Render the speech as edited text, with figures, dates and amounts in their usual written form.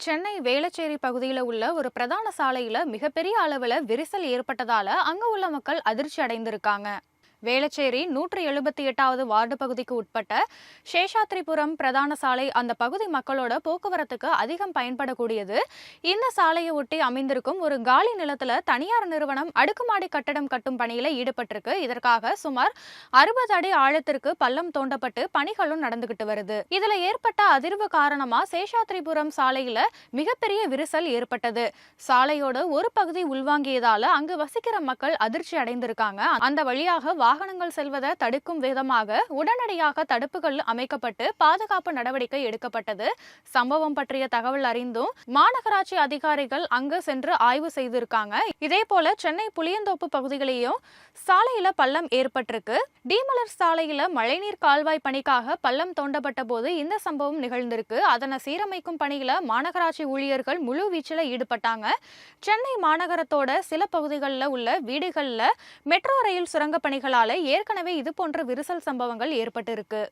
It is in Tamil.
சென்னை வேளச்சேரி பகுதியில் உள்ள ஒரு பிரதான சாலையில மிகப்பெரிய அளவுல விரிசல் ஏற்பட்டதால அங்க உள்ள மக்கள் அதிர்ச்சி அடைந்திருக்காங்க. வேளச்சேரி 178வது வார்டு பகுதிக்கு உட்பட்ட சேஷாத்ரிபுரம் பிரதான சாலை அந்த பகுதி மக்களோட போக்குவரத்துக்கு அதிகம் பயன்படக்கூடியது. இந்த சாலையை ஒட்டி அமைந்திருக்கும் ஒரு காலி நிலத்துல தனியார் நிறுவனம் அடுக்குமாடி கட்டடம் கட்டும் பணியில ஈடுபட்டிருக்கு. இதற்காக சுமார் 60 அடி ஆழத்திற்கு பள்ளம் தோண்டப்பட்டு பணிகளும் நடந்துகிட்டு வருது. இதுல ஏற்பட்ட அதிர்வு காரணமா சேஷாத்ரிபுரம் சாலையில மிகப்பெரிய விரிசல் ஏற்பட்டது. சாலையோட ஒரு பகுதி உள்வாங்கியதால அங்கு வசிக்கிற மக்கள் அதிர்ச்சி அடைந்திருக்காங்க. அந்த வழியாக வாகனங்கள் செல்வதை தடுக்கும் விதமாக உடனடியாக தடுப்புகள் அமைக்கப்பட்டு பாதுகாப்பு நடவடிக்கை எடுக்கப்பட்டது. சம்பவம் பற்றிய தகவல் அறிந்தும் மாநகராட்சி அதிகாரிகள் அங்கு சென்று ஆய்வு செய்திருக்காங்க. இதே போல சென்னை புளியந்தோப்பு பகுதிகளிலும் சாலையில பள்ளம் ஏற்பட்டிருக்கு. டீமலர் சாலையில மழைநீர் கால்வாய் பணிக்காக பள்ளம் தோண்டப்பட்ட போது இந்த சம்பவம் நிகழ்ந்திருக்கு. அதனை சீரமைக்கும் பணியில மாநகராட்சி ஊழியர்கள் முழு வீச்சில் ஈடுபட்டாங்க. சென்னை மாநகரத்தோட சில பகுதிகளில் உள்ள வீடுகளில் மெட்ரோ ரயில் சுரங்க பணிகளால ஏற்கனவே இது போன்ற விரிசல் சம்பவங்கள் ஏற்பட்டிருக்கு.